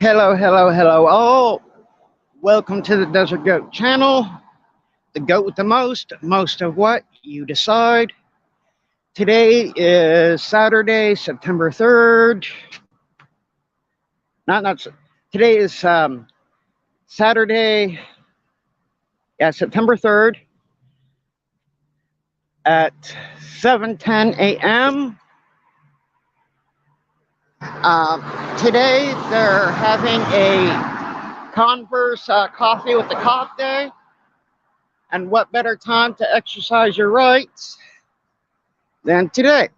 Hello, hello, hello, all. Welcome to the Desert Goat channel. The goat with the most of what you decide. Today is Saturday, September 3rd. Not today is Saturday, September 3rd at 7:10 a.m. Today they're having a Converse coffee with the cop day. And what better time to exercise your rights than today?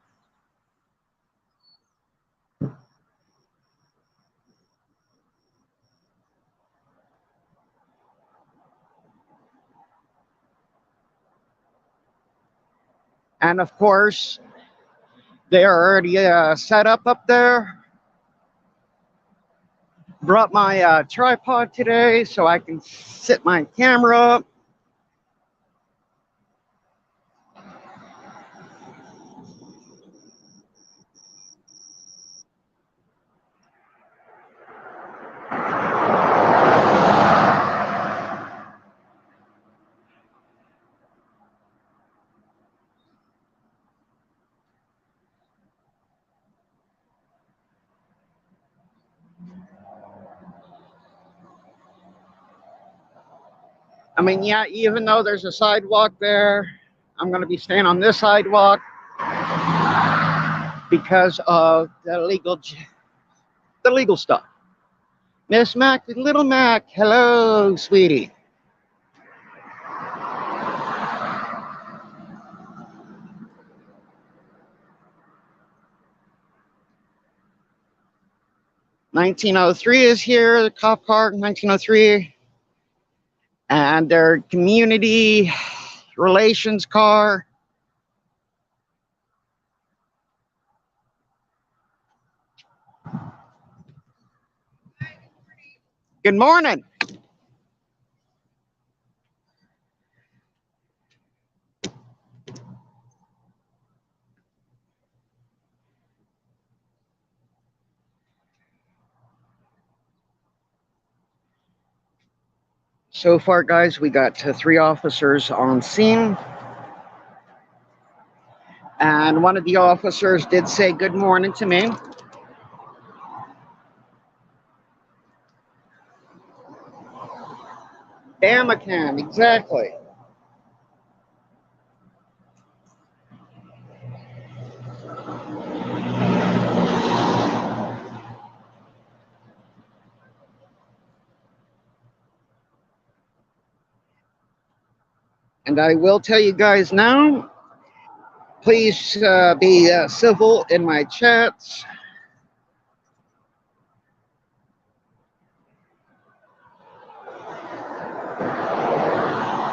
And of course, they are already set up there. Brought my tripod today so I can sit my camera up. I mean, yeah, even though there's a sidewalk there, I'm going to be staying on this sidewalk because of the legal stuff. Miss Mac, little Mac, hello, sweetie. (1903) is here, the cop car, 1903, and their community relations car. Good morning. So far, guys, we got 3 officers on scene. And one of the officers did say good morning to me. Bamacan, exactly. And I will tell you guys now, please be civil in my chats.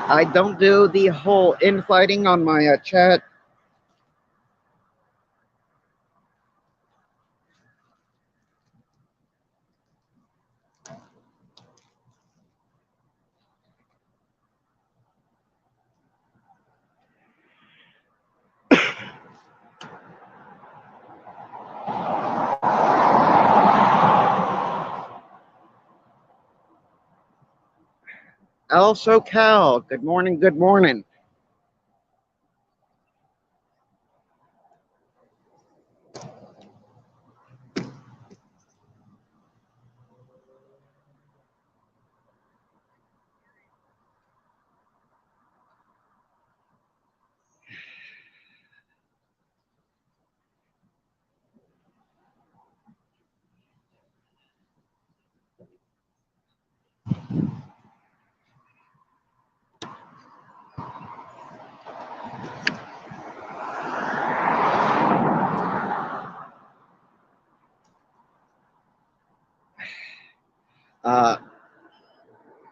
I don't do the whole infighting on my chat. Also, Cal, good morning, good morning.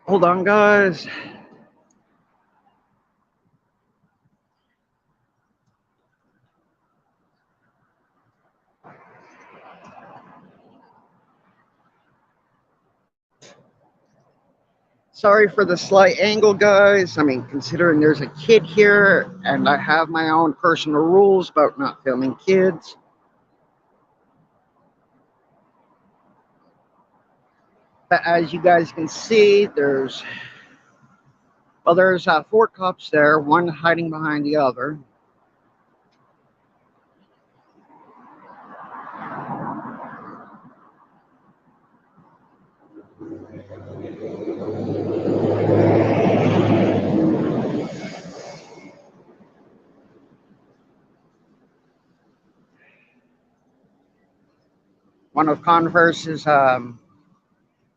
Hold on, guys. Sorry for the slight angle, guys. I mean, considering there's a kid here and I have my own personal rules about not filming kids. But as you guys can see, there's four cops there, one hiding behind the other. One of Converse's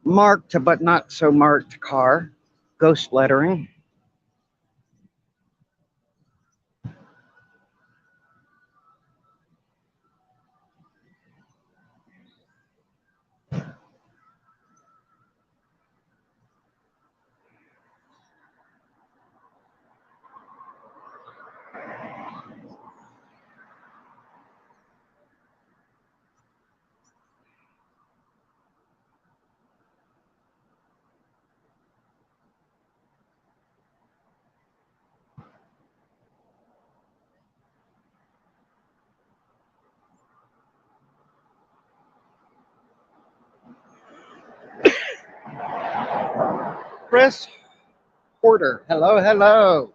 marked but not so marked car, ghost lettering. Chris Porter, hello, hello.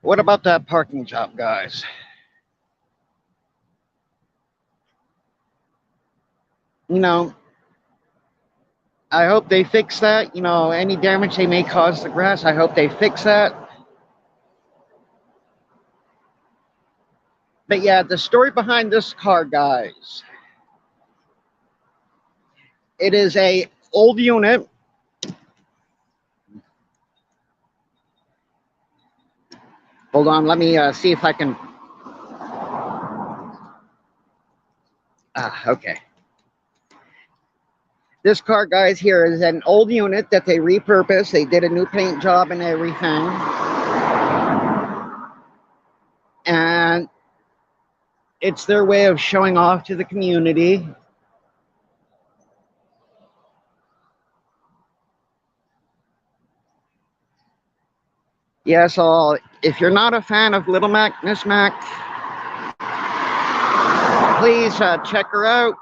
What about that parking job, guys? You know, I hope they fix that. You know, any damage they may cause the grass, I hope they fix that. But yeah, the story behind this car, guys. It is a old unit. Hold on, let me see if I can. Okay. This car, guys, here is an old unit that they repurposed. They did a new paint job and everything. And it's their way of showing off to the community. Yeah, so if you're not a fan of Little Mac, Miss Mac, please check her out.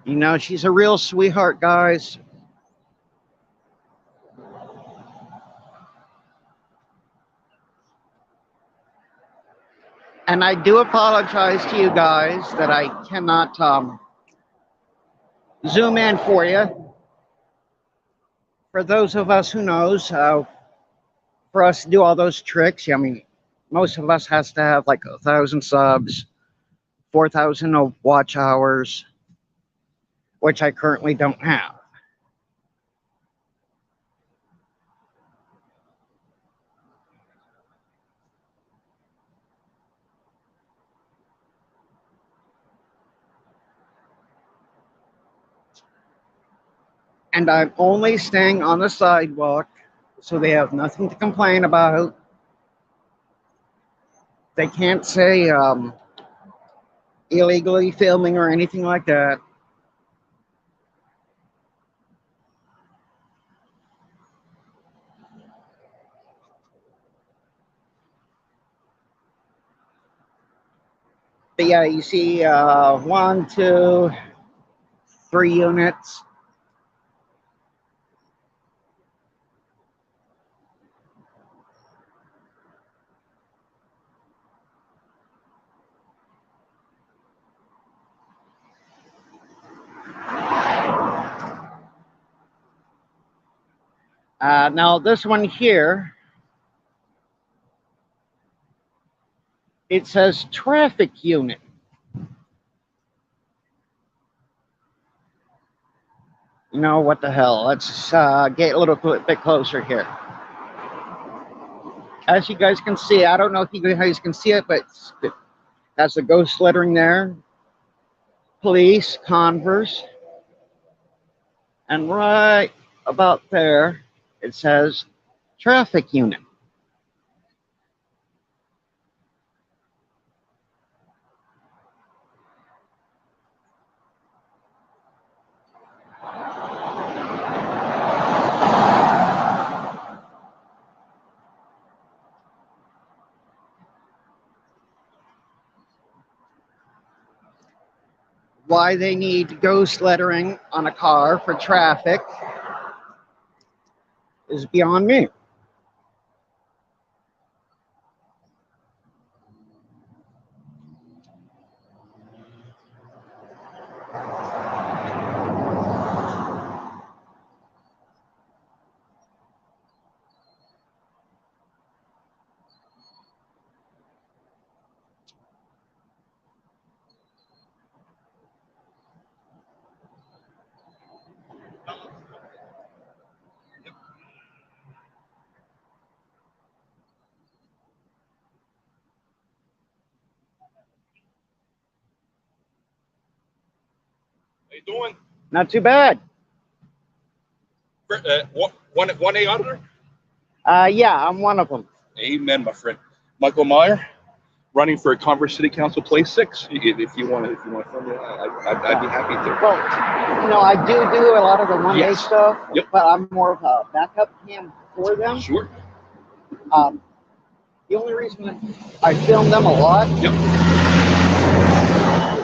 You know, she's a real sweetheart, guys. And I do apologize to you guys that I cannot zoom in for you. For those of us who knows, for us to do all those tricks, I mean, most of us has to have like 1,000 subs, 4,000 watch hours, which I currently don't have. And I'm only staying on the sidewalk, so they have nothing to complain about. They can't say illegally filming or anything like that. But yeah, you see 1, 2, 3 units. Now this one here, it says traffic unit. You know, what the hell? Let's get a little bit closer here. As you guys can see, I don't know if you guys can see it, but that's the ghost lettering there. Police, Converse. And right about there, it says traffic unit. Why they need ghost lettering on a car for traffic is beyond me. How you doing? Not too bad. One A auditor? Yeah, I'm one of them. Amen, my friend. Michael Meyer, running for Converse City Council, place 6. If you want to film it, I'd be happy to. Well, I do a lot of the one-day Yes. stuff, Yep. but I'm more of a backup cam for them. Sure. The only reason I film them a lot Yep. is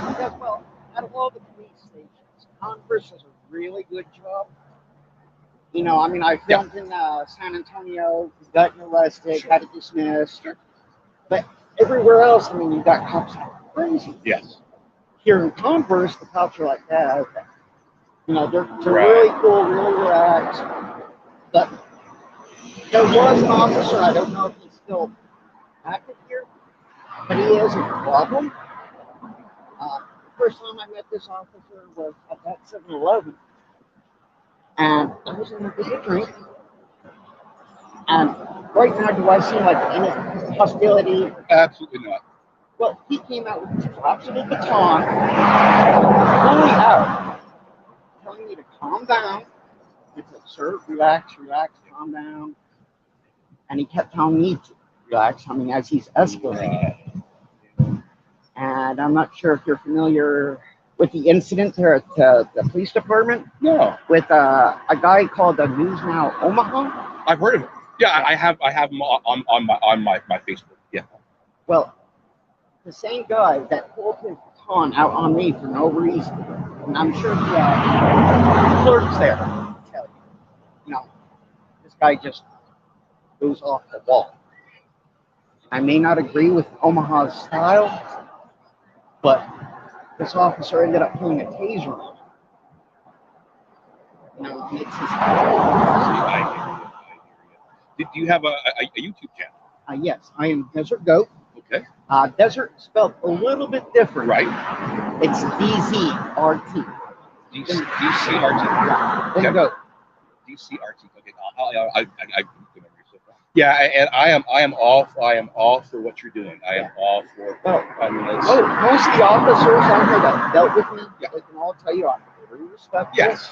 because, well, out of all the police stations, Converse does a really good job. I filmed in San Antonio, got arrested, Sure. got dismissed. Sure. But everywhere else, you've got cops that are crazy. Yes. Here in Converse, the cops are like, yeah, okay. They're Right. really cool, really relaxed. But there was an officer, I don't know if he's still active here, but he is a problem. The first time I met this officer was at that 7-Eleven. And I was in there to get a drink. And right now, do I seem like any hostility? Absolutely not. Well, he came out with his absolute baton, fully out, telling me to calm down. He said, sir, relax, calm down. And he kept telling me to relax, as he's escalating. And I'm not sure if you're familiar with the incident there at the police department. No. With a guy called the News Now Omaha. I've heard of it. Yeah, I have him on my Facebook. Yeah. Well, the same guy that pulled his baton out on me for no reason, and I'm sure the clerks there tell you, this guy just goes off the wall. I may not agree with Omaha's style, but this officer ended up pulling a taser on him. It's his Do you have a YouTube channel? Yes, I am Desert Goat. Okay. Desert spelled a little bit different. Right. It's DZRT. DCRT. Then Goat. DCRT. Okay. Yeah, and I am all for what you're doing. I am all for. Most of the officers out here that dealt with me, they can all tell you I'm very respectful. Yes.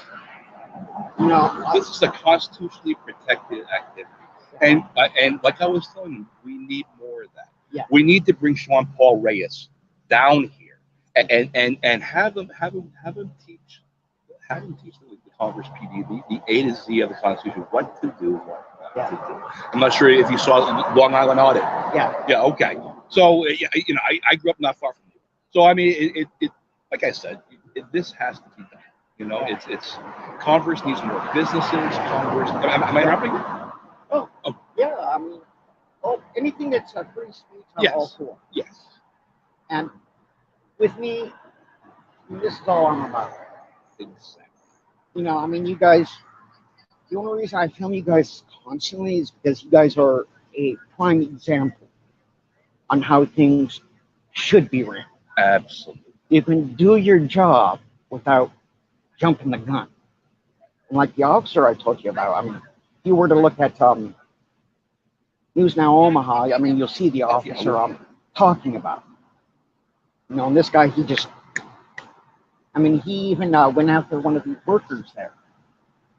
This is a constitutionally protected activity, and like I was telling you, we need more of that. Yeah. We need to bring Sean Paul Reyes down here and have him teach the Congress PD the A to Z of the Constitution, what to do, what not to do. I'm not sure if you saw Long Island Audit. Yeah. Yeah. Okay. So I grew up not far from you. So it like I said, this has to be done. It's Converse needs more businesses. Converse. Am I interrupting? Oh. Yeah. Anything that's a free speech, I'm all for. Yes. And with me, this is all I'm about. Exactly. You guys. The only reason I film you guys constantly is because you guys are a prime example on how things should be ran. Absolutely. You can do your job without jumping the gun. And like the officer I told you about, if you were to look at News Now Omaha, you'll see the officer I'm talking about. And this guy, he even went after one of the workers there.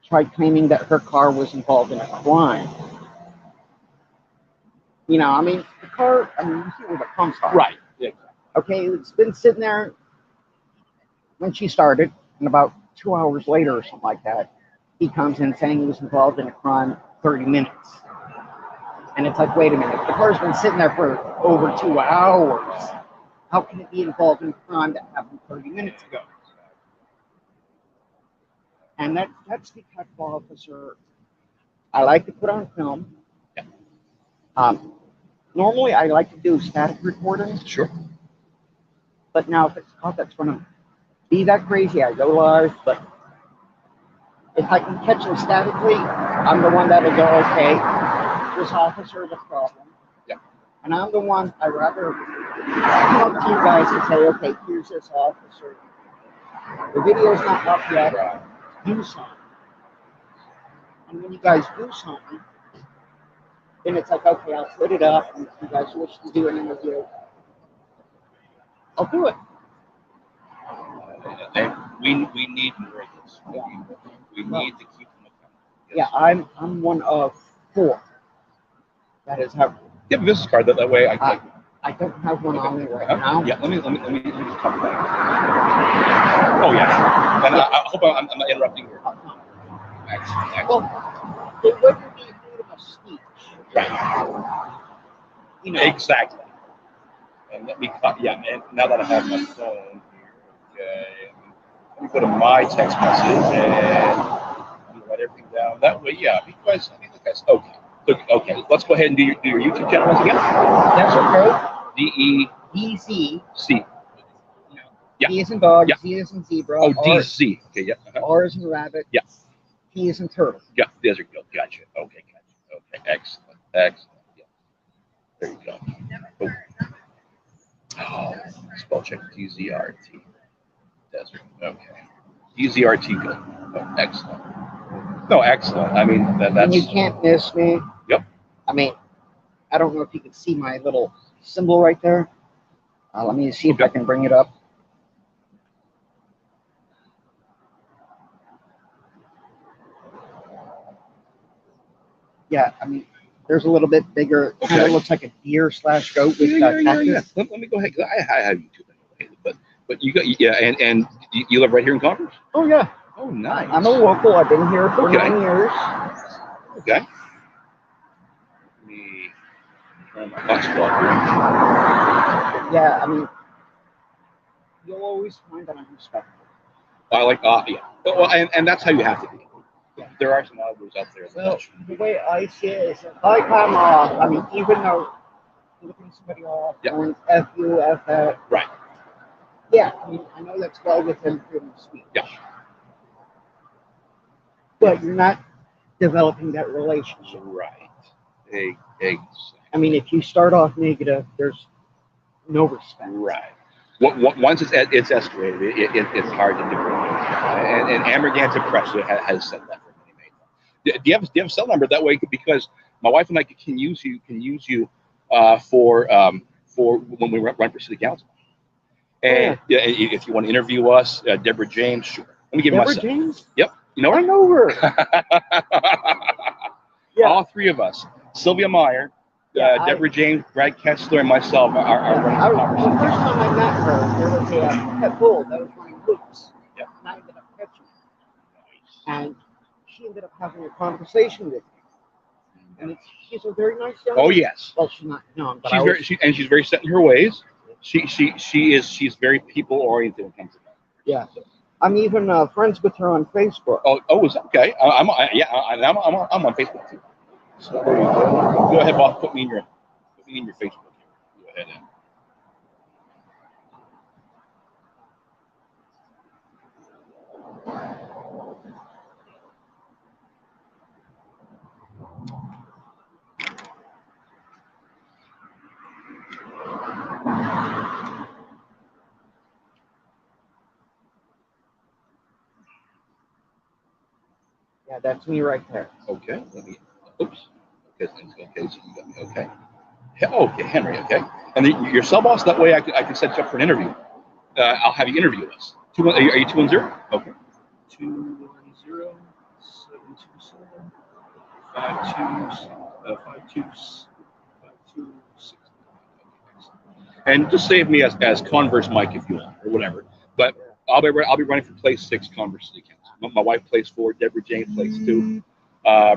Tried claiming that her car was involved in a crime. The car, you see where the pumps are. Right. Yeah. Okay, it's been sitting there when she started, and about 2 hours later or something like that, he comes in saying he was involved in a crime 30 minutes. And it's like, wait a minute, the car's been sitting there for over 2 hours. How can it be involved in a crime that happened 30 minutes ago? And that's the type of officer I like to put on film. Yeah. Normally, I like to do static recording, Sure. but now if it's caught that's going to be that crazy, I go live. But if I can catch them statically, I'm the one that'll go, okay, this officer is a problem. Yeah. And I'm the one, I rather come up to you guys and say, okay, here's this officer. The video's not up yet. Right. Do something. And when you guys do something, then it's like, okay, I'll put it up. And if you guys wish to do an interview, I'll do it. And we need more of this. We need to keep them accountable. Yes. Yeah, I'm one of 4 that is have. Give a business card that way. I don't have one on me right now. Yeah, let me just talk about it. Oh yeah, and I hope I'm not interrupting here. Excellent. Well, it wouldn't be freedom of speech. Right. You know. Exactly. And let me and now that I have my phone here, okay, let me go to my text message and I'm gonna write everything down. That way, yeah, because I mean, look, guys, okay, let's go ahead and do your YouTube channel once again. That's okay. DEZ. C. Yeah. D is in dog. Yeah. Z is in zebra. Oh, DZ. Okay, yeah. R is in rabbit. Yeah. T is in turtle. Yeah, there's a go. Gotcha. Okay, gotcha. Okay, excellent. Yeah. There you go. Oh, spell check DZRT. Desert. Okay. DZRT. Good. Oh, excellent. No, excellent. I mean, that's. And you can't miss me. Yep. I mean, I don't know if you can see my little symbol right there. Let me see if I can bring it up. Yeah, I mean, there's a little bit bigger. Okay. Kind of looks like a deer / goat with cactus. Let me go ahead. I have YouTube, but you got and you live right here in Converse. Oh yeah. Oh, nice. I'm a local. I've been here for 9 years. Okay. Let me turn my hotspot here. Yeah, I mean, you'll always find that I'm respectful. I like, yeah. Well, and that's how you have to be. Yeah. There are some others out there. Well, the way I see it is, like I mean, even though looking somebody off, going F you, F that. Right. Yeah, I mean, I know that's well within freedom of speech. Yeah. But you're not developing that relationship. Right. Exactly. I mean, if you start off negative, there's no respect. Right. Once it's escalated, it's hard to differentiate. And Amargantic Press has said that for many. Do you have a cell number that way? Because my wife and I can use you for when we run for city council. And if you want to interview us, Deborah James, sure. Let me give you my cell. Deborah James? Yep. You know her? I know her. Yeah. All 3 of us, Sylvia Meyer, Deborah James, Brad Kessler, and myself are running the conversation. The first time I met her, there was a pet bull that was running loops. Yeah. And I ended up catching it. And she ended up having a conversation with me. And she's a very nice young Oh woman. Yes. Well, she's not young, but she's very set in her ways. She's very people oriented when it comes to that. Yeah. I'm even friends with her on Facebook. Oh, is that okay? I'm on Facebook too. So there you go. Go ahead, boss. Put me in your Facebook. Go ahead. Yeah, that's me right there. Okay. Let me. Oops. Okay. So you got me. Okay. Okay, Henry. Okay. And your cell boss. That way, I can set you up for an interview. I'll have you interview us. Are you 210? Okay. 210 727 526. And just save me as Converse Mike if you want, or whatever. But I'll be running for place 6 Converse City Council. My wife plays 4. Deborah James plays 2.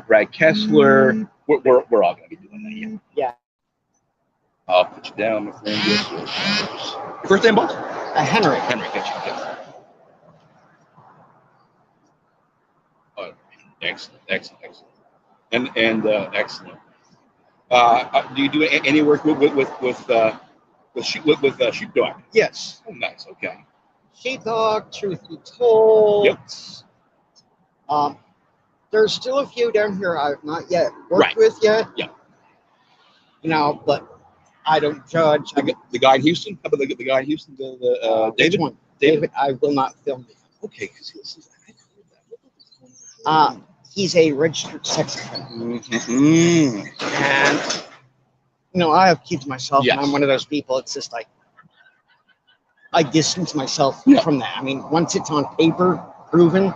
Brad Kessler. We're all going to be doing that. Yeah. I'll put you down, my friend. Your first name, boss? Henry. Henry, get you. Excellent, excellent, excellent, and excellent. Do you do any work with sheepdog? Yes. Oh, nice. Okay. Sheepdog, truth be told. Yep. Um, there's still a few down here I've not yet worked Right. with yet. Yeah. You know, but I don't judge. The guy in Houston? How about the guy in Houston? Which David? one? David, I will not film it. Okay, because I heard that. He's a registered sex offender. Mm-hmm. And, you know, I have kids myself, Yes. and I'm one of those people. It's just like, I distance myself from that. I mean, once it's on paper, proven.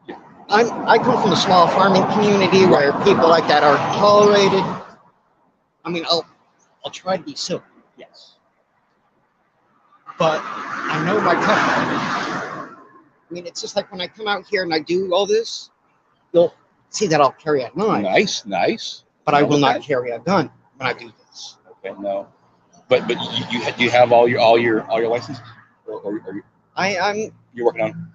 Yeah. I come from a small farming community where people like that are tolerated. I mean, I'll try to be civil. Yes. But I know my company. I mean, it's just like when I come out here and I do all this, you'll see that I'll carry a knife. Nice, nice. But I will not carry a gun when I do this. Okay, no. But you have all your licenses, or I'm you're working on?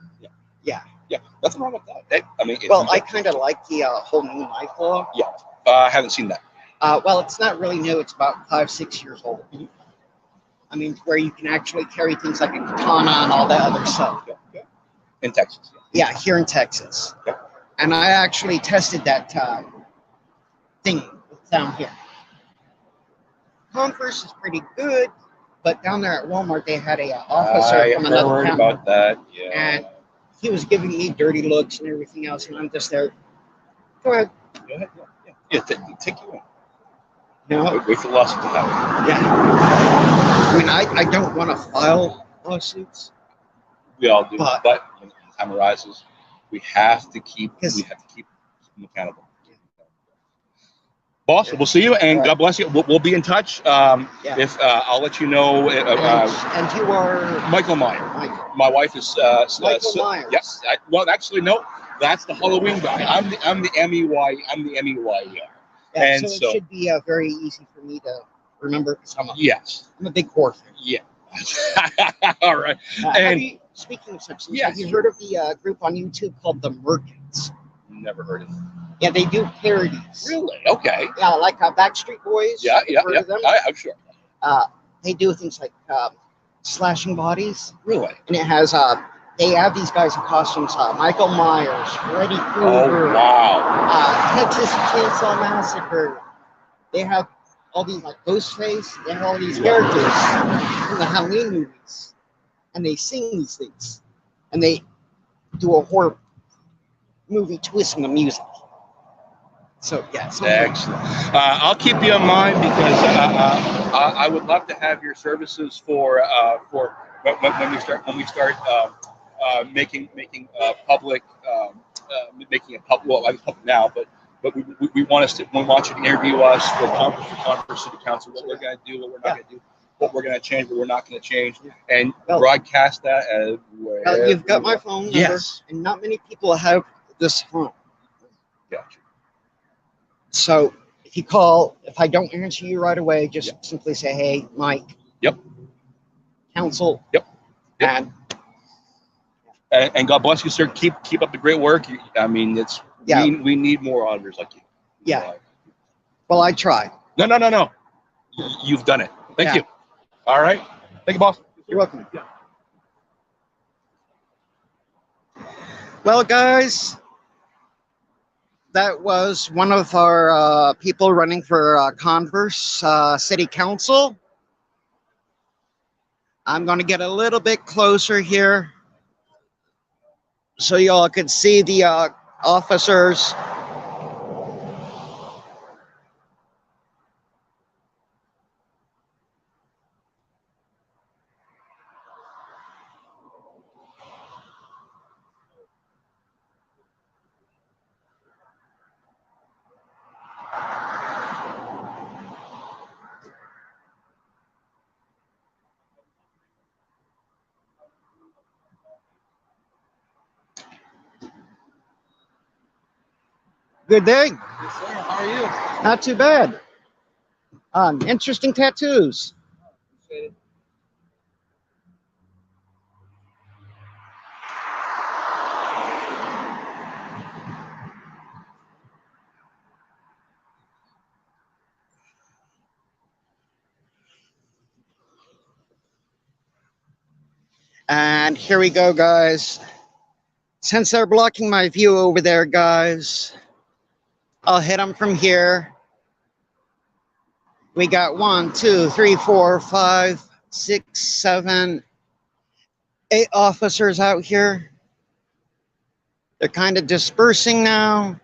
Yeah. Yeah. Nothing wrong with that. I mean, well, I kind of like the whole new knife law. Yeah. I haven't seen that. Well, it's not really new. It's about 5-6 years old. Mhm. I mean, where you can actually carry things like a katana and all that other stuff. Yeah. In Texas. Yeah, here in Texas. Yeah. And I actually tested that thing down here. Converse is pretty good, but down there at Walmart, they had a officer from another worried county. about that. Yeah. And he was giving me dirty looks and everything else, and I'm just there. Go ahead. Go ahead. Yeah. Take you in. You know? Wait for the lawsuit to happen. Yeah. I mean, I don't want to file lawsuits. We all do, But when the time arises, we have to keep them accountable. Boss, we'll see you, and Right. God bless you. We'll be in touch. If I'll let you know. And you are Michael Meyer. Michael. My wife is Michael Myers. Yes. Well, actually, no. That's the Halloween guy. I'm the MEY. I'm the MEY. Yeah, And so it should be very easy for me to remember because I'm a big horror fan. Yeah. All right. Speaking of such things, have you heard of the group on YouTube called the Merkins? Never heard of it. Yeah, they do parodies. Really? Okay. Yeah, like Backstreet Boys. Yeah. Heard of them? I'm sure. They do things like slashing bodies. Really? And it has they have these guys in costumes: Michael Myers, Freddy Krueger. Oh wow! Texas Chainsaw Massacre. They have all these like Ghostface. They have all these characters from the Halloween movies, and they sing these things, and they do a horror movie twist in the music. So yeah, excellent. I'll keep you in mind because I would love to have your services for when we start making public making it public. Well, I'm public now, but we want you to interview us for Converse City Council. What we're going to do, what we're not going to do, what we're going to change, what we're not going to change, and broadcast that as well, you've got my phone number, yes, and not many people have this phone. Gotcha. So if you call, if I don't answer you right away, just simply say, "Hey, Mike." Yep. Council. Yep. And God bless you, sir. Keep up the great work. I mean, we need more auditors like you. Yeah. Well, I try. No. You've done it. Thank you. All right. Thank you, boss. You're welcome. Yeah. Well, guys, that was one of our people running for Converse City Council. I'm going to get a little bit closer here so y'all could see the officers. Good day. Yes, sir. How are you? Not too bad. Interesting tattoos. And here we go, guys. Since they're blocking my view over there, guys, I'll hit them from here. We got 8 officers out here. They're kind of dispersing now.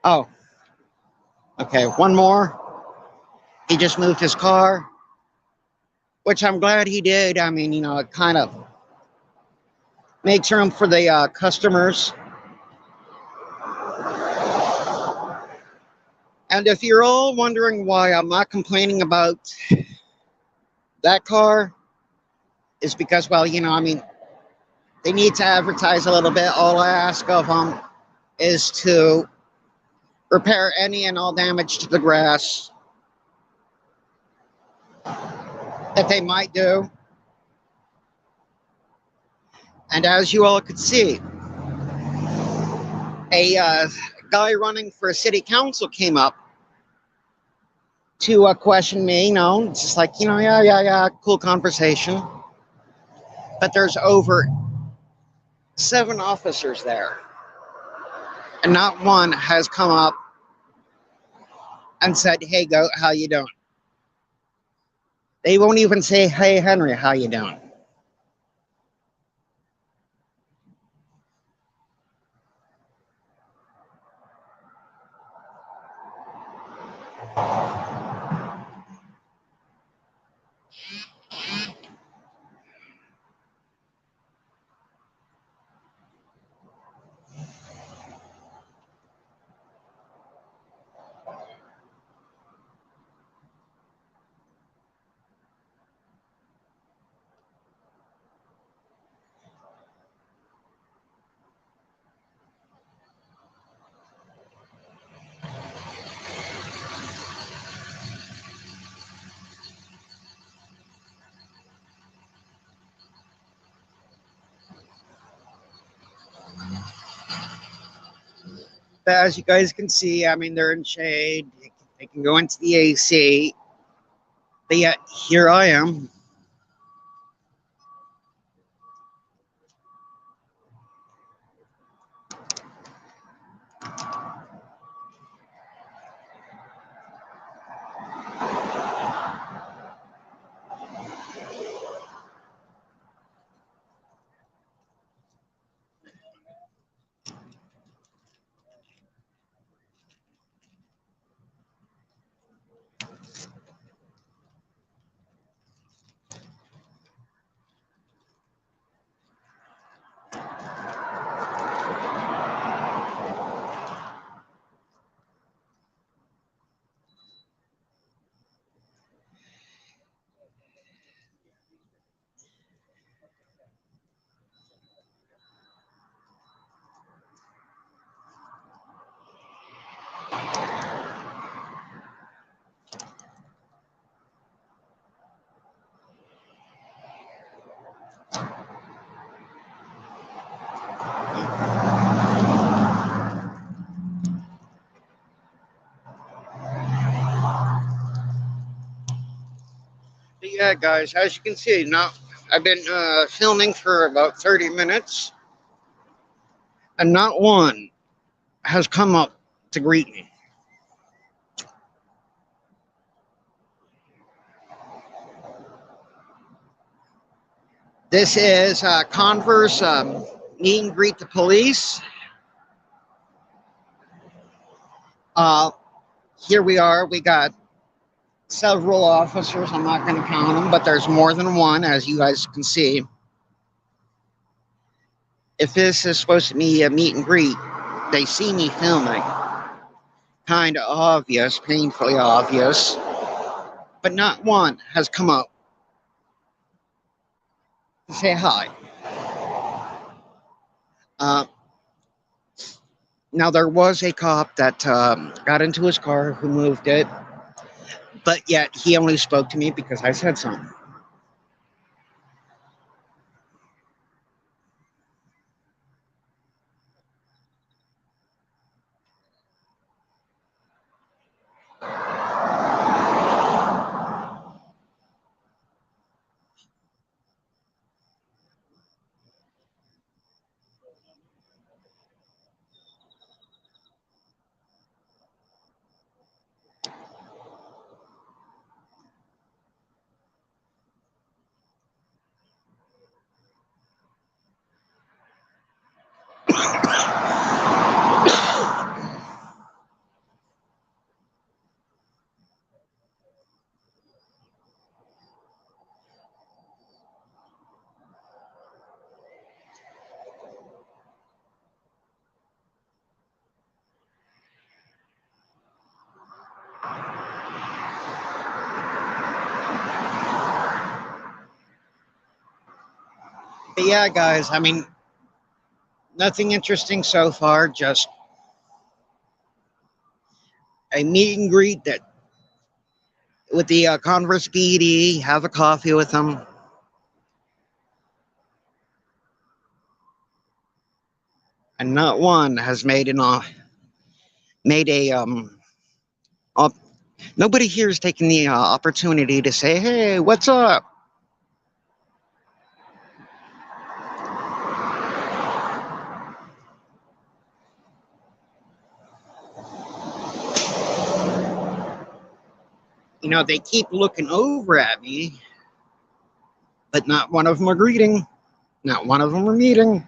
Oh, okay, one more. He just moved his car, which I'm glad he did. I mean, it kind of makes room for the customers. And if you're all wondering why I'm not complaining about that car, is because, well, I mean, they need to advertise a little bit. All I ask of them is to repair any and all damage to the grass that they might do. And as you all could see, a guy running for city council came up to question me. It's just like, yeah, cool conversation. But there's over 7 officers there, and not one has come up and said, "Hey, goat, how you doing?" They won't even say, "Hey, Henry, how you doing?" But as you guys can see, I mean, they're in shade. They can go into the AC. But yet, here I am. But yeah, guys, as you can see, now I've been filming for about 30 minutes, and not one has come up to greet me. This is Converse meet and greet the police. Uh, Here we are. We got several officers. I'm not going to count them, but there's more than one, as you guys can see. If this is supposed to be a meet and greet, they see me filming. Kind of obvious, painfully obvious. But not one has come up to say hi. Uh, Now, there was a cop that got into his car who moved it, but yet he only spoke to me because I said something. But yeah, guys, I mean, nothing interesting so far. Just a meet and greet that with the Converse BD. Have a coffee with them, and not one has made a op- nobody here is taking the opportunity to say, "Hey, what's up?" You know, they keep looking over at me, but not one of them are greeting. Not one of them are meeting.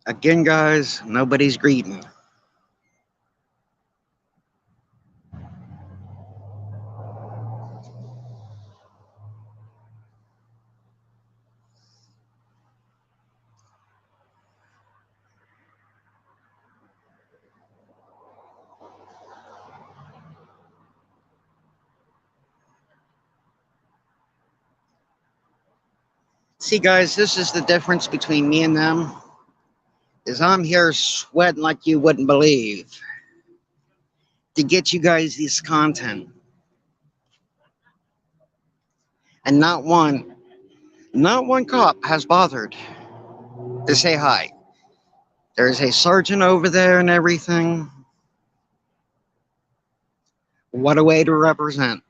Again, guys, nobody's greeting. See, guys, this is the difference between me and them. Is I'm here sweating like you wouldn't believe to get you guys this content, and not one cop has bothered to say hi. There's a sergeant over there and everything. What a way to represent.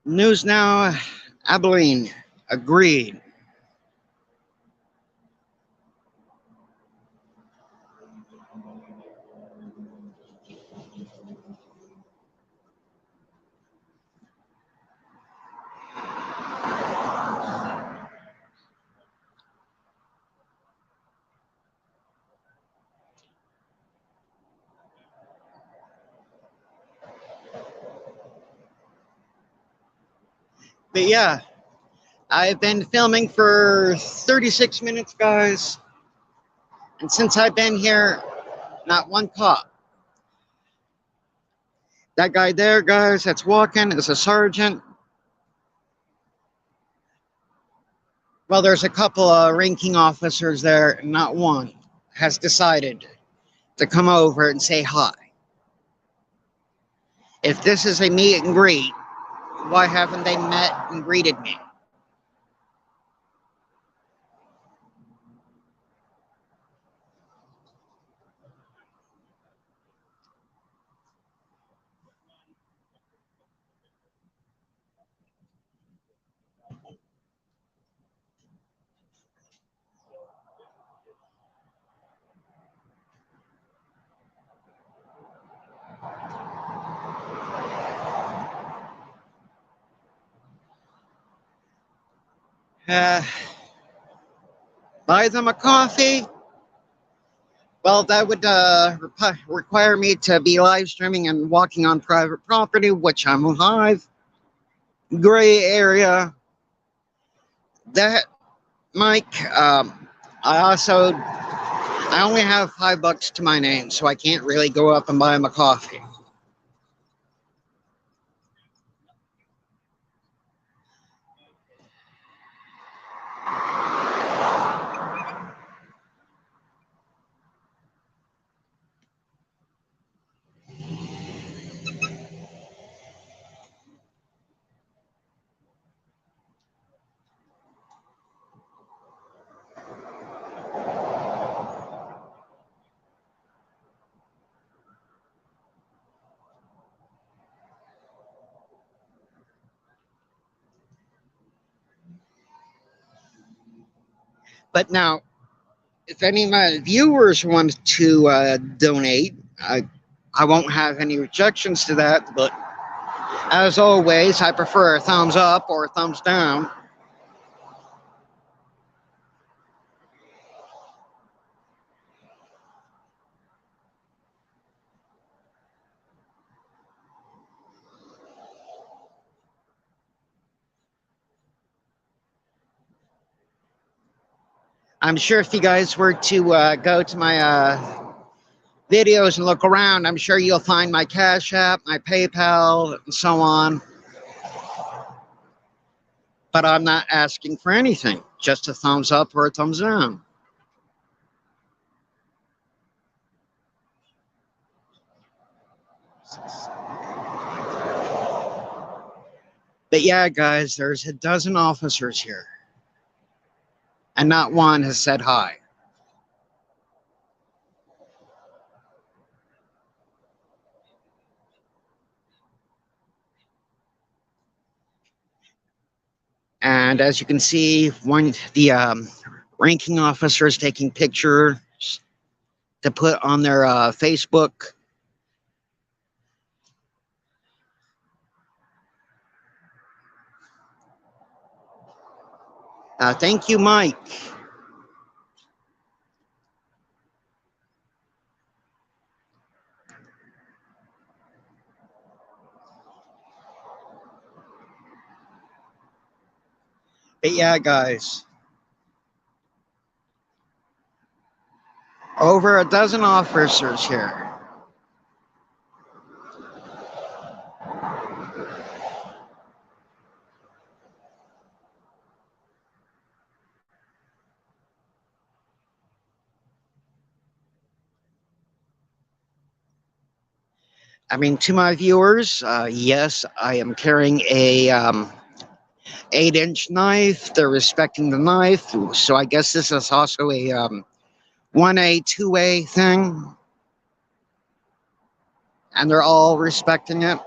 News now, Abilene. Agreed. But yeah, I've been filming for 36 minutes, guys. And since I've been here, not one cop That guy there, guys, that's walking is a sergeant. Well, there's a couple of ranking officers there, and not one has decided to come over and say hi. If this is a meet and greet, why haven't they met and greeted me? Uh, Buy them a coffee? Well, that would require me to be live streaming and walking on private property, which I'm live. Gray area. That, Mike. I only have $5 to my name, so I can't really go up and buy him a coffee. But now, if any of my viewers want to donate, I won't have any rejections to that. But as always, I prefer a thumbs up or a thumbs down. I'm sure if you guys were to go to my videos and look around, I'm sure you'll find my Cash App, my PayPal, and so on. But I'm not asking for anything, just a thumbs up or a thumbs down. But yeah, guys, there's a dozen officers here, and not one has said hi. And as you can see, one the ranking officer is taking pictures to put on their Facebook. Thank you, Mike. But yeah, guys, over a dozen officers here. I mean, to my viewers, yes, I am carrying a 8-inch knife. They're respecting the knife, so I guess this is also a 1A, 2A thing, and they're all respecting it.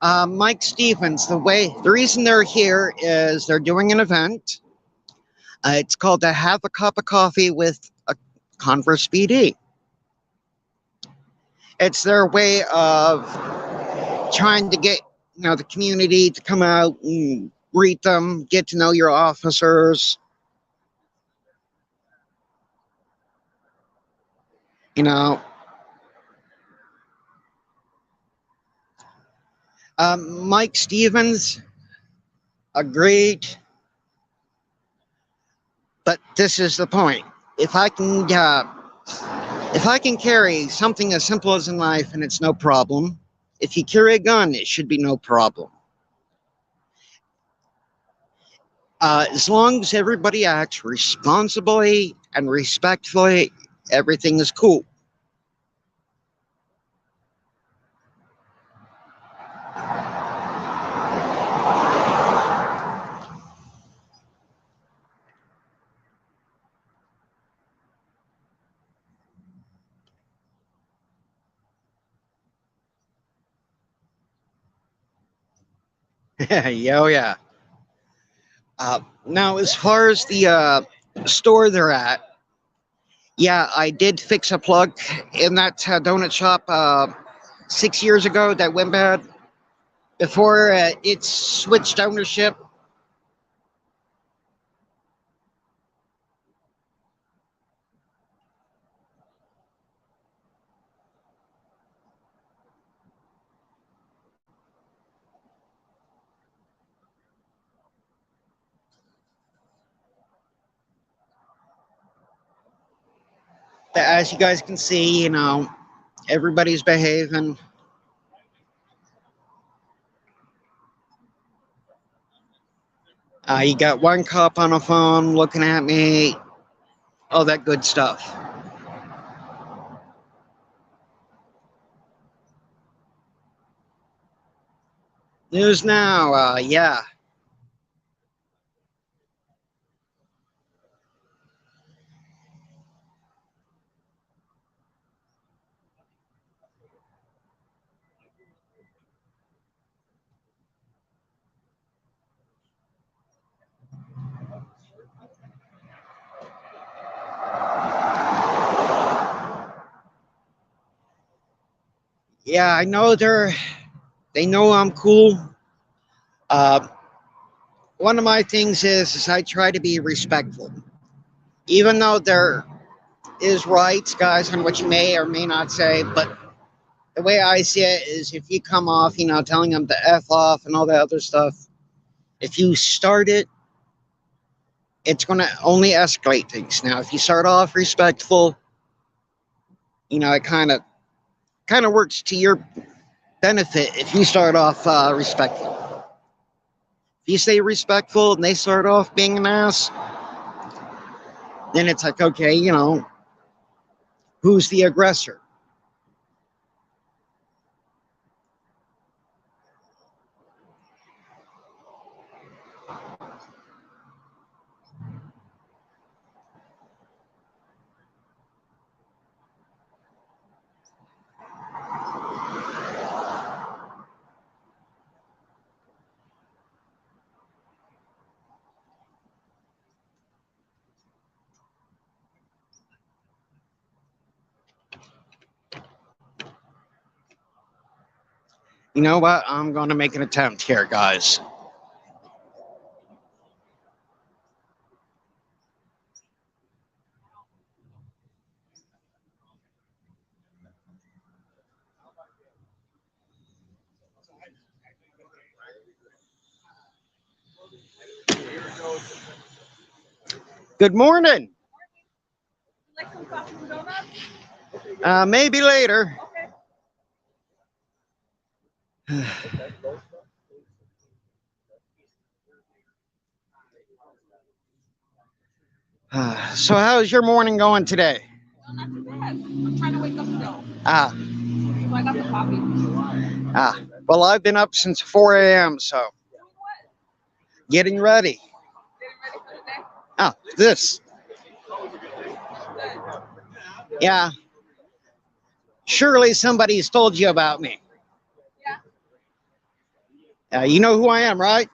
Mike Stevens. The reason they're here is they're doing an event. It's called the Have a Cup of Coffee with a Converse BD. It's their way of trying to get the community to come out and greet them, get to know your officers. You know, Mike Stevens agreed, but this is the point. If I can, if I can carry something as simple as a knife, and it's no problem. If you carry a gun, it should be no problem. As long as everybody acts responsibly and respectfully, everything is cool. Yeah, oh yeah. Now, as far as the store they're at, yeah, I did fix a plug in that donut shop 6 years ago that went bad before it switched ownership. As you guys can see, everybody's behaving. You got one cop on a phone looking at me, all that good stuff. News now, yeah. Yeah, I know they know I'm cool. Uh, One of my things is I try to be respectful, even though there is rights, guys, on what you may or may not say. But the way I see it is, if you come off, telling them to f off and all that other stuff, if you start it, it's going to only escalate things. Now, if you start off respectful, it kind of works to your benefit if you start off respectful. If you stay respectful and they start off being an ass, then it's like, okay, who's the aggressor? You know what? I'm going to make an attempt here, guys. Good morning. Like some coffee and donuts? Maybe later. So, how's your morning going today? Well, not too bad. I'm trying to wake up still. Ah, So I got the coffee. Doing well, I've been up since 4 a.m., so what? getting ready. Getting ready for the day? This. Good. Yeah. Surely somebody's told you about me. Yeah. You know who I am, right?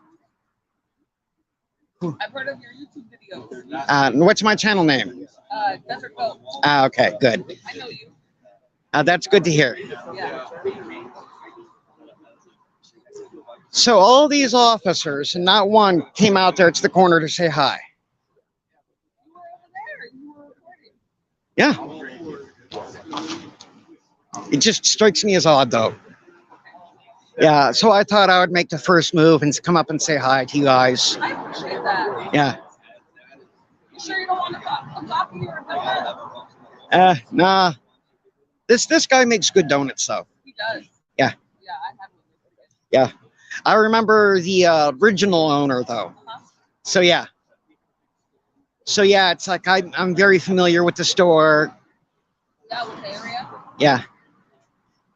I've heard of your YouTube videos. What's my channel name? Desert Goat. Okay, good. I know you. That's good to hear. Yeah. So all these officers, and not one came out there to the corner to say hi. You were over there. You were recording. Yeah. It just strikes me as odd, though. Yeah, so I thought I would make the first move and come up and say hi to you guys. I appreciate that. Yeah. You sure you don't want a coffee or a donut? Nah. This guy makes good donuts, though. He does. Yeah. Yeah, I have one. Yeah. I remember the original owner, though. Uh-huh. So yeah. So yeah, it's like I'm very familiar with the store. Yeah, with the area. Yeah.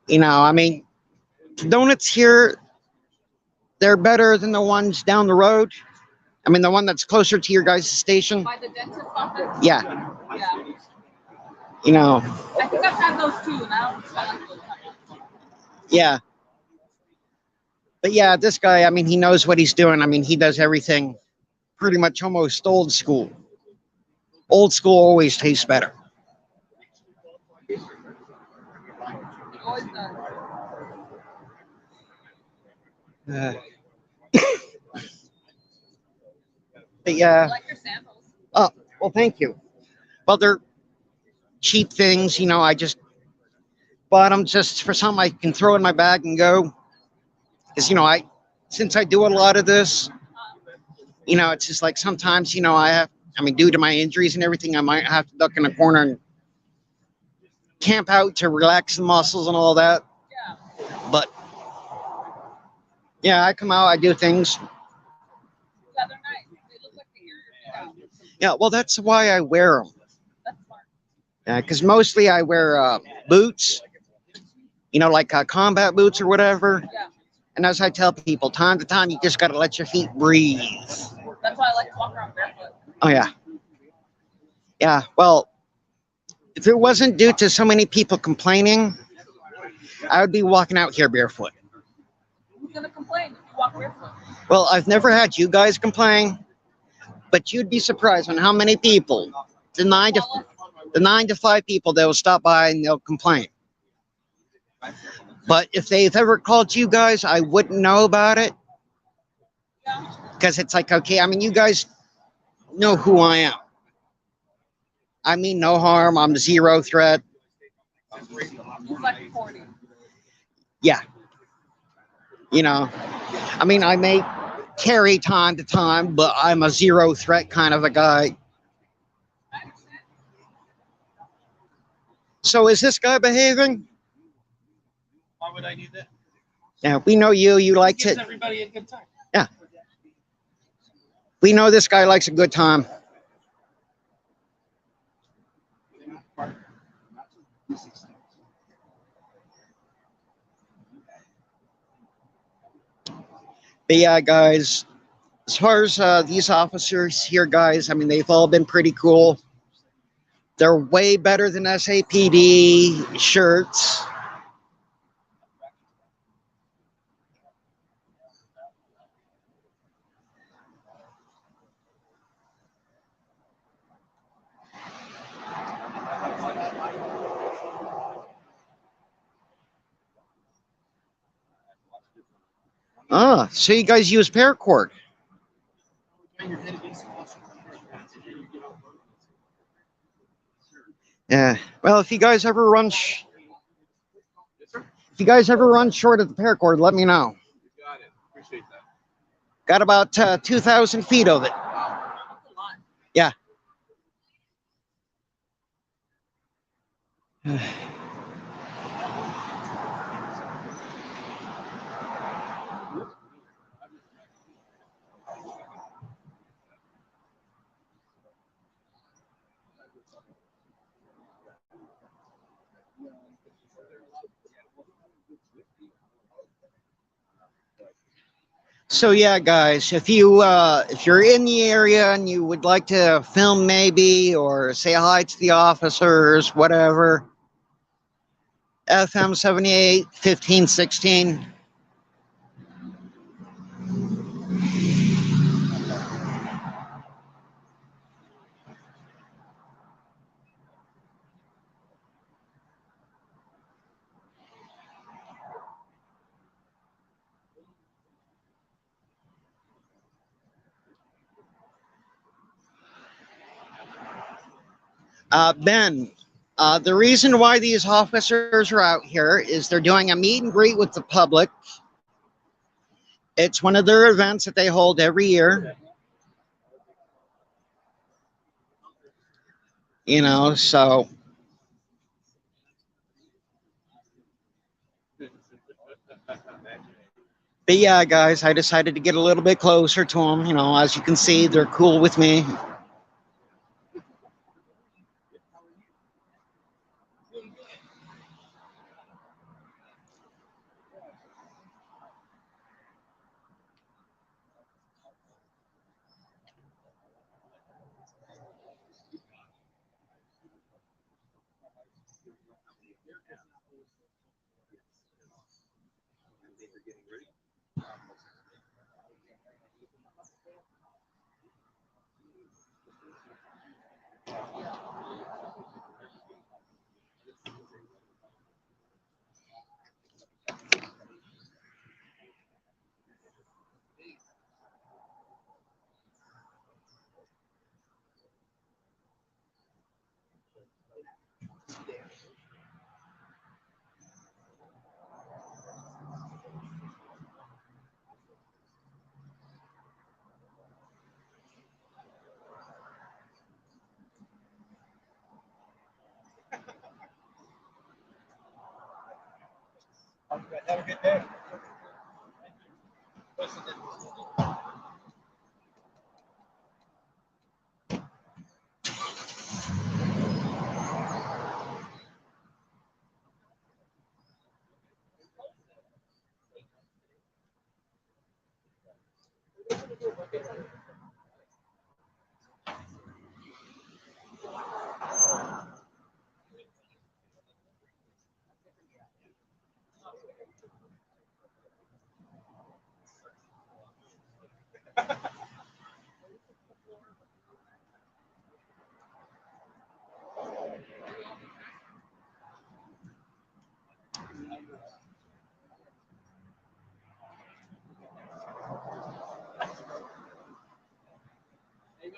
You know, I mean, donuts here, they're better than the ones down the road. I mean, the one that's closer to your guys' station. By the dentist office. Yeah. Yeah. You know, I think I've had those too, and I don't like those. yeah. But yeah, this guy, I mean, he knows what he's doing. I mean, he does everything pretty much almost old school. Old school always tastes better. It always does. Uh, but yeah. I like your sandals. Oh, well, thank you. Well, they're cheap things. You know, I just bought them just for something I can throw in my bag and go. Because, you know, since I do a lot of this, you know, it's just like sometimes, you know, due to my injuries and everything, I might have to duck in a corner and camp out to relax the muscles and all that. Yeah. But yeah, I come out, I do things. Yeah, they're nice. They look like they hear your feet out. Yeah, well, that's why I wear them. That's smart. Yeah, because mostly I wear boots, you know, like combat boots or whatever. Yeah. And as I tell people, time to time, you just got to let your feet breathe. That's why I like to walk around barefoot. Oh, yeah. Yeah, well, if it wasn't due to so many people complaining, I would be walking out here barefoot. Who's gonna complain if you walk barefoot? Well, I've never had you guys complain, but you'd be surprised on how many people, the 9 to 5 people, they'll stop by and they'll complain. But if they've ever called you guys, I wouldn't know about it. Yeah. Because it's like, okay, I mean, you guys know who I am. I mean, no harm. I'm zero threat. Who's like 40? Yeah. You know, I mean, I may carry time to time, but I'm a zero threat kind of a guy. I understand. So is this guy behaving? Why would I need that? Yeah, we know you. You like Gives to. everybody a good time. We know this guy likes a good time. But yeah, guys, as far as these officers here, guys, I mean, they've all been pretty cool. They're way better than SAPD shirts. Ah, so you guys use paracord. Yeah. Well, if you guys ever run short of the paracord, let me know. Got it. Appreciate that. Got about 2,000 feet of it. That's a lot. Yeah. So yeah, guys, if you're in the area and you would like to film maybe or say hi to the officers, whatever, FM 78 1516. Ben, the reason why these officers are out here is they're doing a meet and greet with the public. It's one of their events that they hold every year. You know, so. But yeah, guys, I decided to get a little bit closer to them. You know, as you can see, they're cool with me. Have a good day.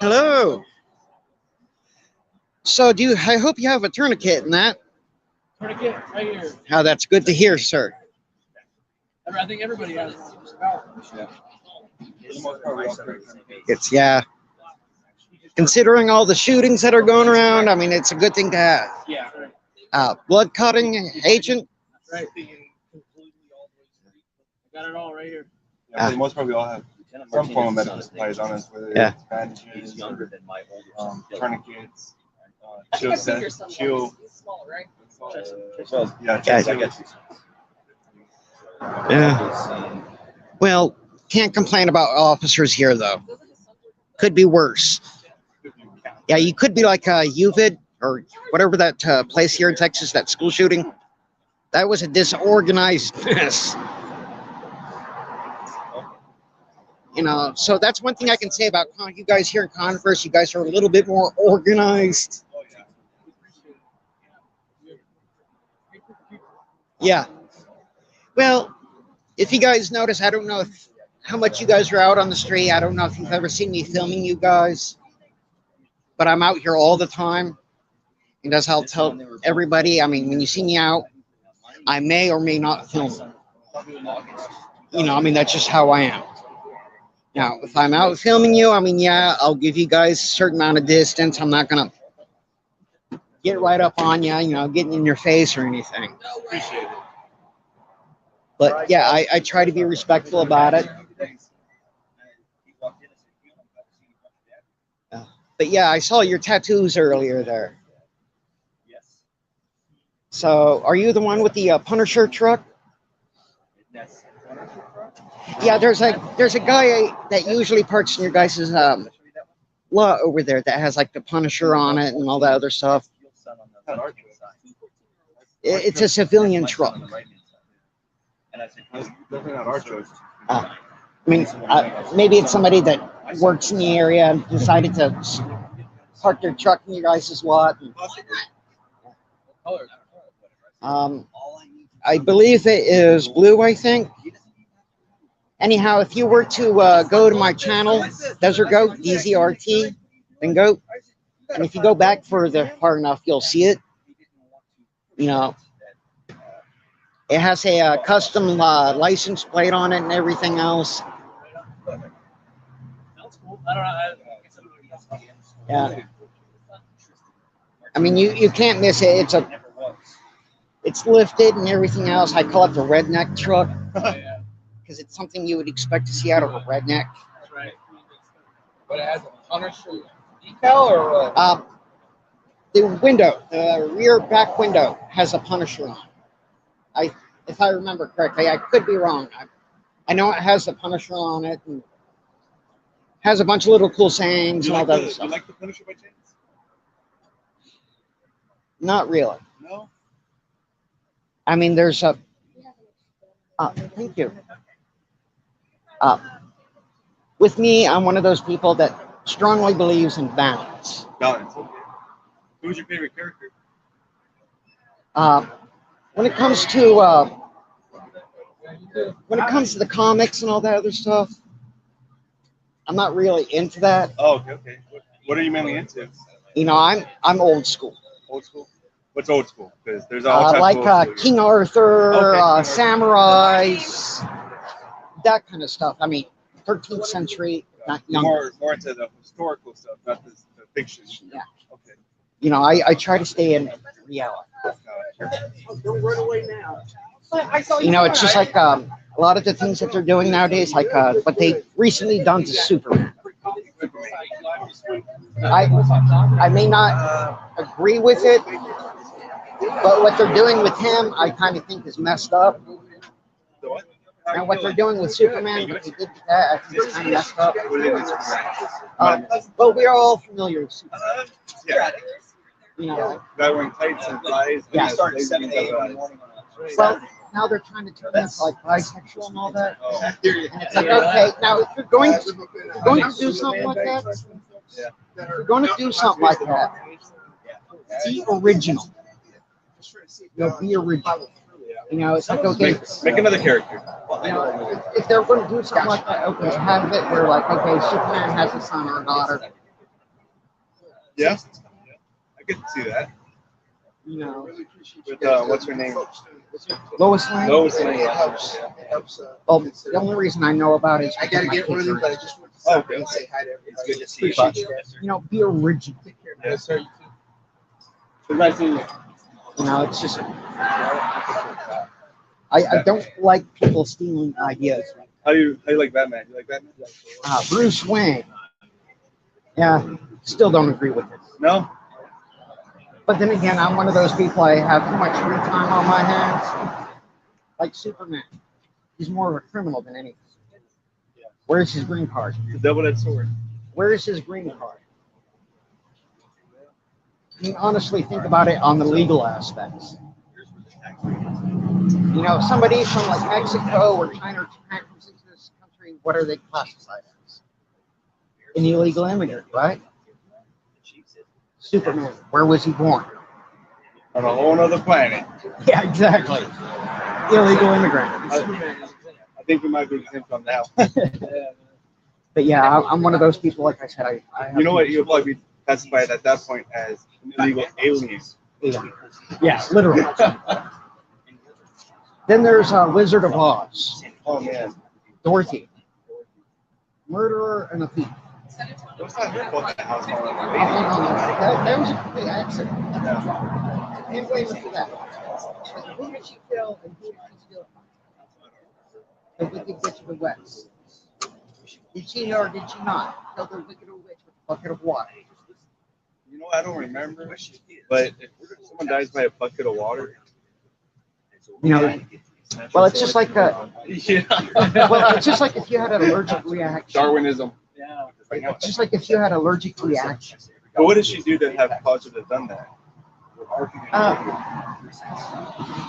Hello. So, I hope you have a tourniquet in that. Tourniquet right here. Oh, that's good to hear, sir. I think everybody has one. Just about. It's, yeah. Considering all the shootings that are going around, I mean, it's a good thing to have. Yeah. Blood cutting agent. Right. I got it all right here. Yeah, for the most part, we all have some form of medical supplies on us, whether Yeah. it's bandages, or, tourniquets, chill set, chill. He's smaller, right? Yeah, Guys, chill I set. Yeah. Well, can't complain about officers here, though. Could be worse. Yeah, you could be like UVid or whatever that place here in Texas, that school shooting. That was a disorganized mess. You know, so that's one thing I can say about you guys here in Converse. You guys are a little bit more organized. Yeah. Well, if you guys notice, I don't know how much you guys are out on the street. I don't know if you've ever seen me filming you guys, but I'm out here all the time. And as I'll tell everybody, I mean, when you see me out, I may or may not film. You know, I mean, that's just how I am. Now, if I'm out filming you, I mean, yeah, I'll give you guys a certain amount of distance. I'm not going to get right up on you, you know, getting in your face or anything. Appreciate it. But yeah, I try to be respectful about it. But yeah, I saw your tattoos earlier there. So, are you the one with the Punisher truck? Yeah, there's a guy that usually parks in your guys' lot over there that has like the Punisher on it and all that other stuff. It's a civilian truck. Definitely not our choice. I mean, maybe it's somebody that works in the area and decided to park their truck in your guys' lot. I believe it is blue, I think. Anyhow, if you were to go to my channel, Desert Goat, DZRT, then go. And if you go back further far enough, you'll see it. You know, it has a custom license plate on it and everything else. That's cool. I don't know. Yeah. I mean, you can't miss it. It's lifted and everything else. I call it the redneck truck because it's something you would expect to see out of a redneck. That's right. But it has a Punisher decal or what? The window, the rear back window, has a Punisher on. If I remember correctly, I could be wrong. I know it has the Punisher on it and has a bunch of little cool sayings and all that You stuff. like the Punisher by chance? Not really. No. I mean, there's a. Thank you. With me, I'm one of those people that strongly believes in balance. Balance. Okay. Who's your favorite character? When it comes to the comics and all that other stuff, I'm not really into that. Oh, okay, okay. What are you mainly into? You know, I'm old school. Old school? What's old school? Because there's all types Like of old school. King Arthur, Okay, King Arthur. samurais, that kind of stuff. I mean, 13th century, not younger. More into the historical stuff, not the fiction. Yeah. Okay. You know, I try to stay in reality. Don't run away now. You know, it's just like a lot of the things that they're doing nowadays, like what they recently done to Superman. I may not agree with it, but what they're doing with him, I kind of think is messed up. The what? And what they're doing with Superman, what they did with that, I think is kind of messed up. But we're all familiar with Superman. Yeah. You know, Guy wearing tights and flies. Yeah. Start at 7 a.m. in the morning. well, now they're trying to turn this like bisexual and all that. Oh. And it's like, okay, now if you're going to do something like that, if you're going to do something like that, be original. You know, be original. You know, it's like, okay, Make another character. you know, if they're going to do something like that, okay, have it where like, okay, Superman has a son or a daughter. Yeah. I get to see that. You know, With what's her name? Lois Lane. Lois Lane. Well, the only reason I know about it is I gotta because get my one of kids them, are but I just want to Oh, stop okay. and say hi to everybody. It's good to see you. But, you know, be original. Yeah. Yes, sir. Nice seeing you. You know, it's just I don't like people stealing ideas. How you like Batman? You like Batman? Bruce Wayne. Yeah, still don't agree with it. No? But then again, I'm one of those people. I have too much free time on my hands. Like Superman, he's more of a criminal than anything. Where's his green card? The double-edged sword. Where's his green card? I mean, honestly, think about it on the legal aspects. You know, somebody from like Mexico or China or Japan comes into this country, what are they classified as? An illegal immigrant, right? Superman, where was he born? On a whole other planet. Yeah, exactly. Illegal immigrant. I think we might be exempt on that one. But yeah, I'm one of those people, like I said, I have You know what? You'll probably be classified at that point as an illegal alien. Yeah, literally. Then there's Wizard of Oz, Oh, man. Dorothy, murderer and a thief. What's not her fault that house falling on That was a complete accident. Can't blame her for that. But who did she kill and who did she steal from? The Wicked Witch of the West. Did she or did she not kill the Wicked Witch with a bucket of water? You know, I don't remember, but if someone dies by a bucket of water, You know, well, it's just like yeah. well, it's just like if you had an allergic reaction. Darwinism. Yeah. It's just like if you had an allergic reaction. But what did she do to have cause her to have done that?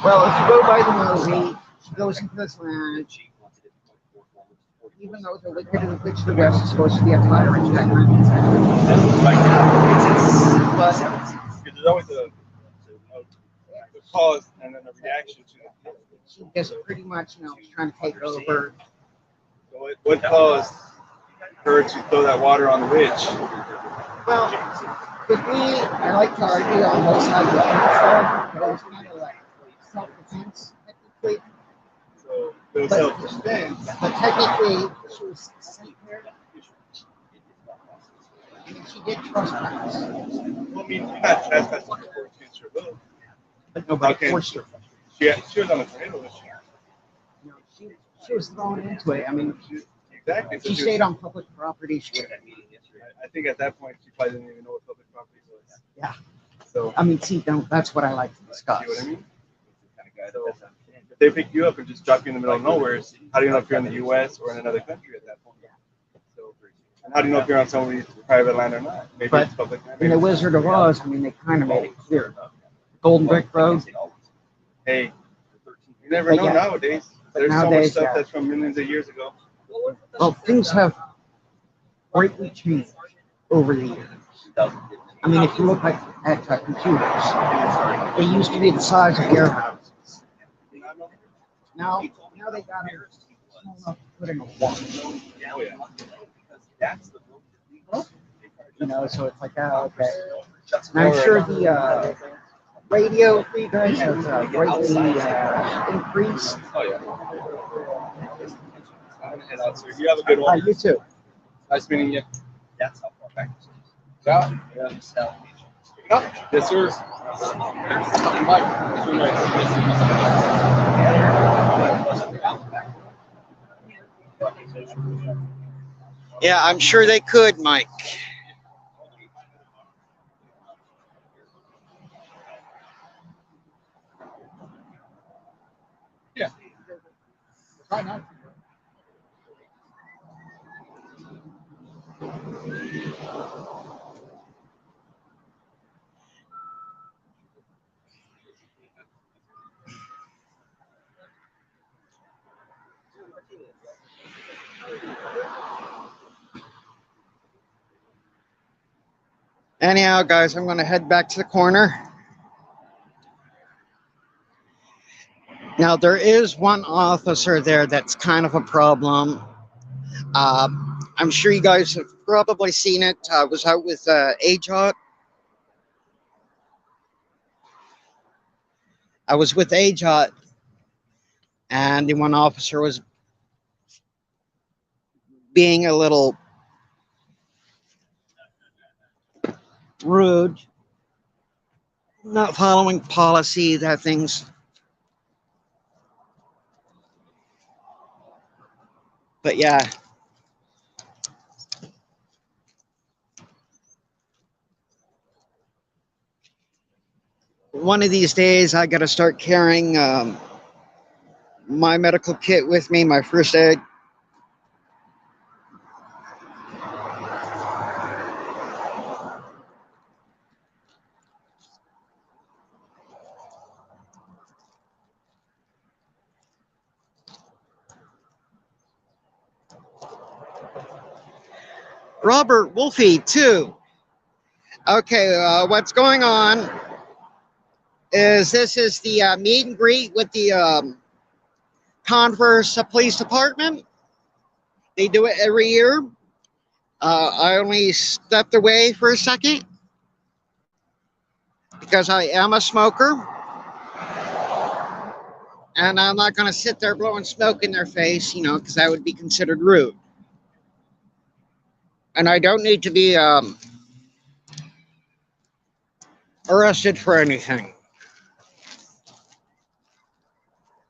Well, if you go by the movie, she goes into this land. Even though the Wicked Witch of the West is supposed to be a fire injector. Because there's always a cause and then a reaction to it. She just pretty much, you know, trying to take over. So what caused her to throw that water on the witch? Well, with me, I like to argue on both sides of the fence, but it was kind of like self-defense, technically. So it was But- self-defense. But technically, she was sent there. I mean, she did trespass, Well, I mean, you're not trespassing before against your will. but nobody Okay. forced her. She was on the tornado, was she? You know, she was thrown into it. I mean, Exactly. if she stayed on public property, she would have. I think at that point, she probably didn't even know what public property was. Yeah. So, I mean, see, that's what I like to discuss. see what I mean? So, if they pick you up and just drop you in the middle of nowhere, how do you know if you're in the U.S. or in another country at that point? So, and how do you know if you're on somebody's private land or not? Maybe But it's public land. In the Wizard of Oz, I mean, they kind of made it clear. Golden Brick Road. Hey, you never But know yeah. nowadays. But There's so much nowadays, stuff yeah. that's from millions of years ago. Well, things have greatly changed over the years. I mean, if you look at computers, they used to be the size of warehouses. Now they got them small enough to put in a wall. You know, so it's like, oh, okay. And I'm sure the radio for you guys has greatly increased. Oh, yeah. You have a good one. You too. Nice meeting you. That's how far back. Yeah. Yes, sir. Yeah, I'm sure they could, Mike. Try not to. Anyhow, guys, I'm going to head back to the corner. Now, there is one officer there that's kind of a problem. I'm sure you guys have probably seen it. I was out with AJOT. I was with AJOT, and the one officer was being a little rude, not following policy, that things. But yeah. One of these days, I got to start carrying my medical kit with me, my first aid. Robert Wolfie, too. Okay, what's going on is this is the meet and greet with the Converse Police Department. They do it every year. I only stepped away for a second because I am a smoker. And I'm not going to sit there blowing smoke in their face, you know, because that would be considered rude. And I don't need to be arrested for anything.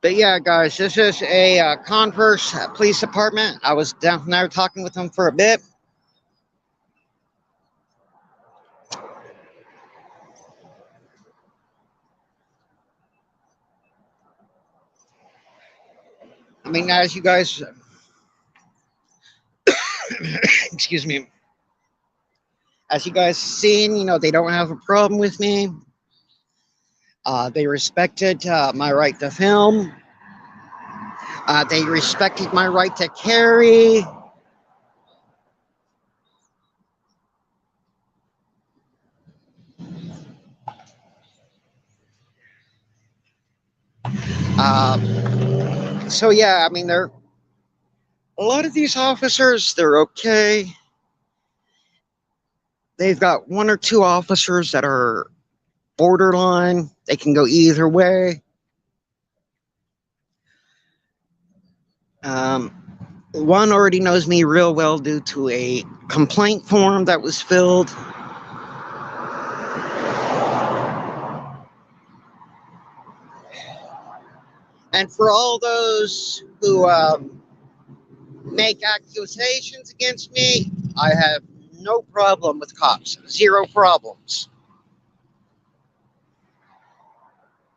But yeah, guys, this is a Converse Police Department. I was down there talking with them for a bit. I mean, as you guys, excuse me, as you guys seen, you know, they don't have a problem with me. They respected my right to film. They respected my right to carry. So yeah, I mean, a lot of these officers, they're okay. they've got one or two officers that are borderline. They can go either way. Um, One already knows me real well due to a complaint form that was filled. And for all those who make accusations against me, I have no problem with cops. Zero problems.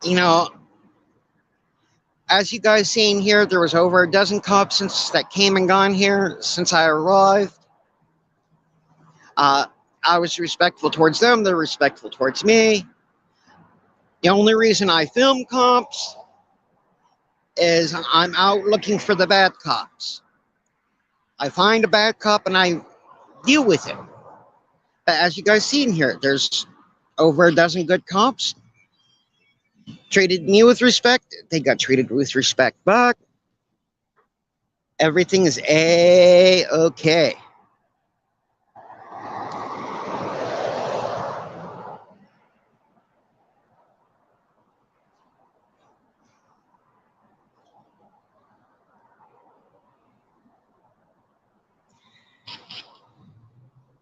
You know, as you guys seen here, there was over a dozen cops that came and gone here since I arrived. Uh, I was respectful towards them. They're respectful towards me. The only reason I film cops is I'm out looking for the bad cops. I find a bad cop and I deal with it. But as you guys seen here, there's over a dozen good cops. Treated me with respect. They got treated with respect back. Everything is A-okay.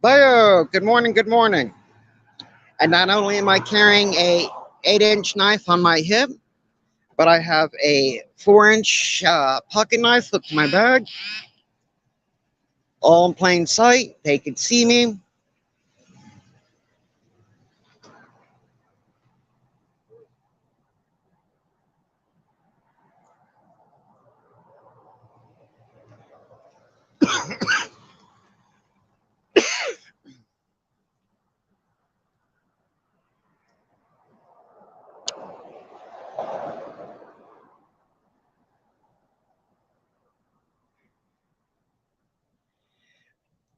Bio, good morning, good morning. And not only am I carrying a 8-inch knife on my hip, but I have a 4-inch pocket knife hooked to my bag. All in plain sight. They could see me.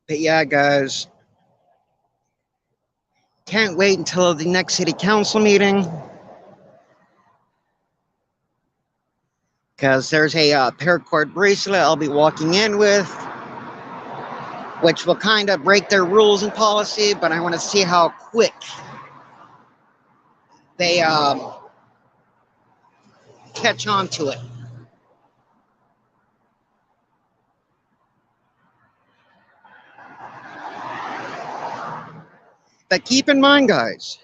But yeah, guys, can't wait until the next city council meeting because there's a paracord bracelet I'll be walking in with, which will kind of break their rules and policy, but I want to see how quick they catch on to it. But keep in mind, guys,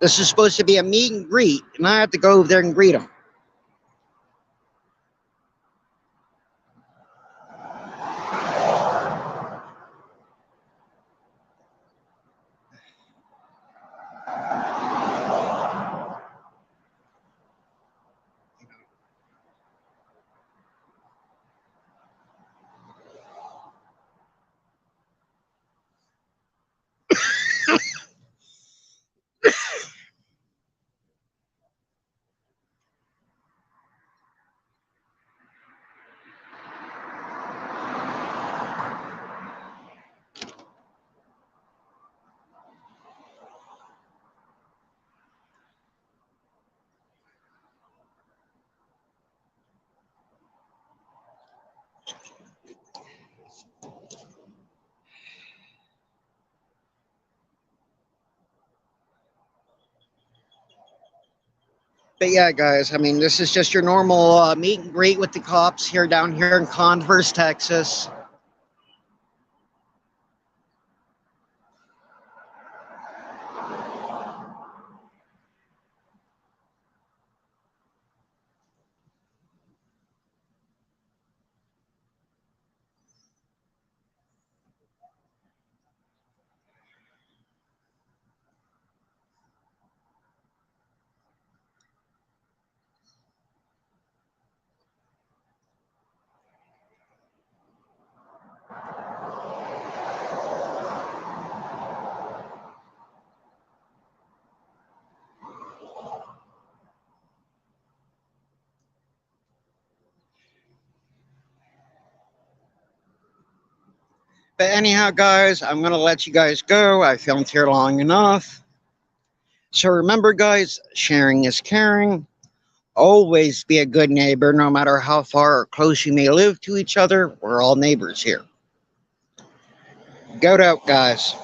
this is supposed to be a meet and greet, and I have to go over there and greet them. But yeah, guys, I mean, this is just your normal meet and greet with the cops here down here in Converse, Texas. But anyhow, guys, I'm going to let you guys go. I filmed here long enough. So remember, guys, sharing is caring. Always be a good neighbor, no matter how far or close you may live to each other. We're all neighbors here. Goat out, guys.